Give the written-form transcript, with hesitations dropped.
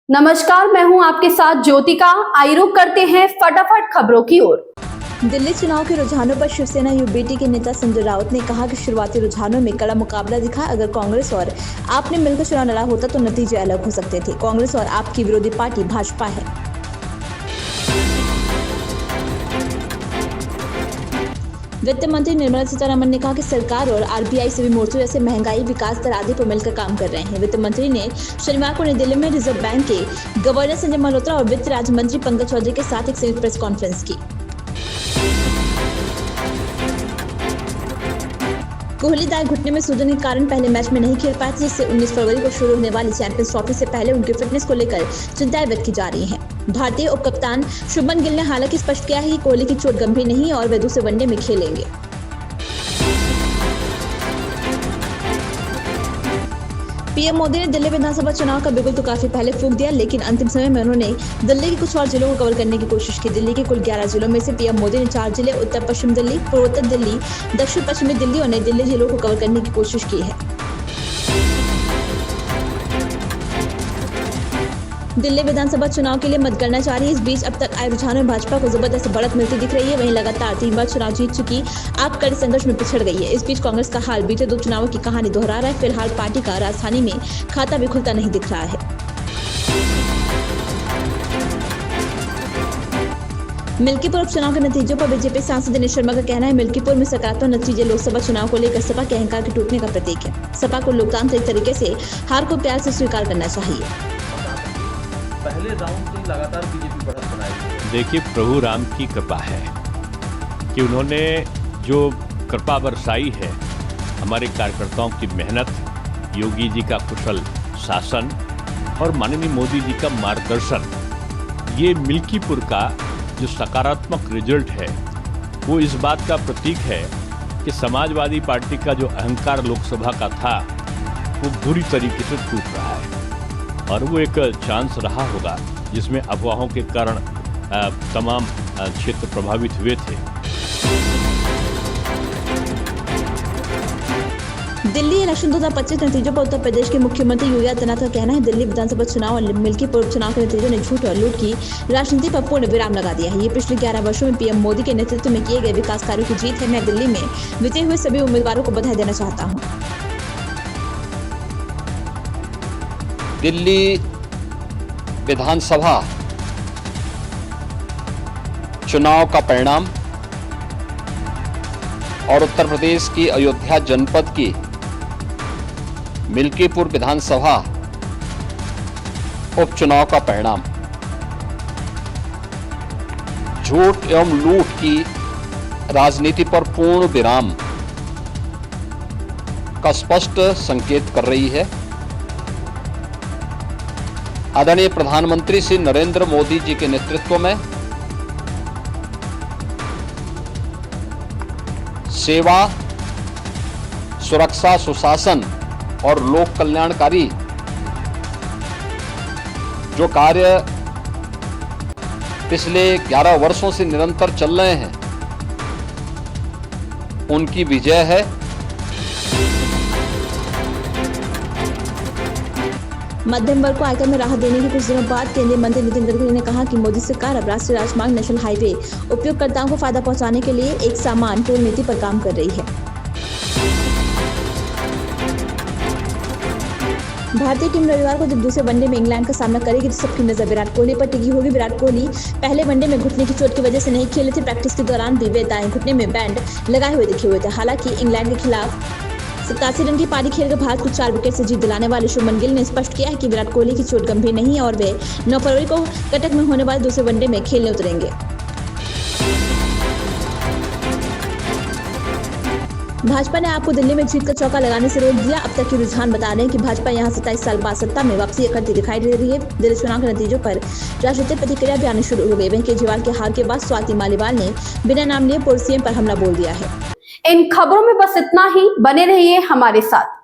नमस्कार, मैं हूं आपके साथ ज्योतिका। आइए रुक करते हैं फटाफट खबरों की ओर। दिल्ली चुनाव के रुझानों पर शिवसेना यूबीटी के नेता संजय राउत ने कहा कि शुरुआती रुझानों में कड़ा मुकाबला दिखा। अगर कांग्रेस और आप ने मिलकर चुनाव लड़ा होता तो नतीजे अलग हो सकते थे। कांग्रेस और आप की विरोधी पार्टी भाजपा है। वित्त मंत्री निर्मला सीतारमण ने कहा कि सरकार और आरबीआई सभी मोर्चों जैसे महंगाई, विकास दर आदि पर मिलकर काम कर रहे हैं। वित्त मंत्री ने शनिवार को नई दिल्ली में रिजर्व बैंक के गवर्नर संजय मल्होत्रा और वित्त राज्य मंत्री पंकज चौधरी के साथ एक संयुक्त प्रेस कॉन्फ्रेंस की। कोहली दाएं घुटने में सूजन के कारण पहले मैच में नहीं खेल पाए थे, जिससे 19 फरवरी को शुरू होने वाली चैंपियंस ट्रॉफी से पहले उनकी फिटनेस को लेकर चिंताएं व्यक्त की जा रही हैं। भारतीय उपकप्तान शुभमन गिल ने हालांकि स्पष्ट किया है कि कोहली की चोट गंभीर नहीं है और वे दूसरे वनडे में खेलेंगे। पीएम मोदी ने दिल्ली विधानसभा चुनाव का बिगुल तो काफी पहले फूंक दिया, लेकिन अंतिम समय में उन्होंने दिल्ली के कुछ और जिलों को कवर करने की कोशिश की। दिल्ली के कुल 11 जिलों में से पीएम मोदी ने 4 जिले उत्तर पश्चिम दिल्ली, पूर्वोत्तर दिल्ली, दक्षिण पश्चिमी दिल्ली और नई दिल्ली जिलों को कवर करने की कोशिश की है। दिल्ली विधानसभा चुनाव के लिए मतगणना जारी है। इस बीच अब तक आए रुझानों में भाजपा को जबरदस्त बढ़त मिलती दिख रही है। वहीं लगातार 3 बार चुनाव जीत चुकी आप कड़े संघर्ष में पिछड़ गई है। इस बीच कांग्रेस का हाल बीते 2 चुनावों की कहानी दोहरा रहा है। फिलहाल पार्टी का राजधानी में खाता भी खुलता नहीं दिख रहा है। मिल्कीपुर उपचुनाव के नतीजों पर बीजेपी सांसद दिनेश शर्मा का कहना है, मिल्कीपुर में सकारात्मक नतीजे लोकसभा चुनाव को लेकर सपा के अहंकार के टूटने का प्रतीक है। सपा को लोकतांत्रिक तरीके से हार को प्यार से स्वीकार करना चाहिए। पहले राउंड से लगातार बीजेपी बढ़त बनाई। देखिए, प्रभु राम की कृपा है कि उन्होंने जो कृपा बरसाई है, हमारे कार्यकर्ताओं की मेहनत, योगी जी का कुशल शासन और माननीय मोदी जी का मार्गदर्शन, ये मिल्कीपुर का जो सकारात्मक रिजल्ट है वो इस बात का प्रतीक है कि समाजवादी पार्टी का जो अहंकार लोकसभा का था वो बुरी तरीके से टूट रहा है और वो एक चांस रहा होगा जिसमें अफवाहों के कारण तमाम क्षेत्र प्रभावित हुए थे। दिल्ली इलेक्शन 2025 नतीजों पर उत्तर प्रदेश के मुख्यमंत्री योगी आदित्यनाथ का कहना है, दिल्ली विधानसभा चुनाव और मिल्कीपुर उपचुनाव के नतीजों ने झूठ और लूट की राजनीति पर पूर्ण विराम लगा दिया है। ये पिछले 11 वर्षों में पीएम मोदी के नेतृत्व में किए गए विकास कार्यों की जीत है। मैं दिल्ली में विजयी हुए सभी उम्मीदवारों को बधाई देना चाहता हूँ। दिल्ली विधानसभा चुनाव का परिणाम और उत्तर प्रदेश की अयोध्या जनपद की मिल्कीपुर विधानसभा उपचुनाव का परिणाम झूठ एवं लूट की राजनीति पर पूर्ण विराम का स्पष्ट संकेत कर रही है। आदरणीय प्रधानमंत्री श्री नरेंद्र मोदी जी के नेतृत्व में सेवा, सुरक्षा, सुशासन और लोक कल्याणकारी जो कार्य पिछले 11 वर्षों से निरंतर चल रहे हैं, उनकी विजय है। मध्यम वर्ग को आयकर में राहत देने के कुछ दिनों बाद केंद्रीय मंत्री नितिन गडकरी ने कहा कि मोदी सरकार अब राष्ट्रीय राजमार्ग, नेशनल हाईवे उपयोगकर्ताओं को फायदा पहुंचाने के लिए एक समान टोल नीति पर काम कर रही है। भारतीय टीम रविवार को जब दूसरे वनडे में इंग्लैंड का सामना करेगी तो सबकी नजर विराट कोहली पर टिकी होगी। विराट कोहली पहले वनडे में घुटने की चोट की वजह से नहीं खेले थे। प्रैक्टिस के दौरान भी वे दाएं घुटने में बैंड लगाए हुए दिखे हुए थे। हालांकि इंग्लैंड के खिलाफ 87 रन की पारी खेलकर भारत को 4 विकेट से जीत दिलाने वाले शुभमन गिल ने स्पष्ट किया है कि विराट कोहली की चोट गंभीर नहीं है और वे 9 फरवरी को कटक में होने वाले दूसरे वनडे में खेलने उतरेंगे। भाजपा ने आपको दिल्ली में जीत का चौका लगाने से रोक दिया। अब तक के रुझान बता रहे हैं कि भाजपा यहां 27 साल बाद सत्ता में वापसी करती दिखाई दे रही है। दिल्ली चुनाव के नतीजों पर राजनीतिक प्रतिक्रिया भी आनी शुरू हो गई। वहीं केजरीवाल के हार के बाद स्वाति मालीवाल ने बिना नाम लिए पूर्व सीएम पर हमला बोल दिया है। इन खबरों में बस इतना ही। बने रहिए हमारे साथ।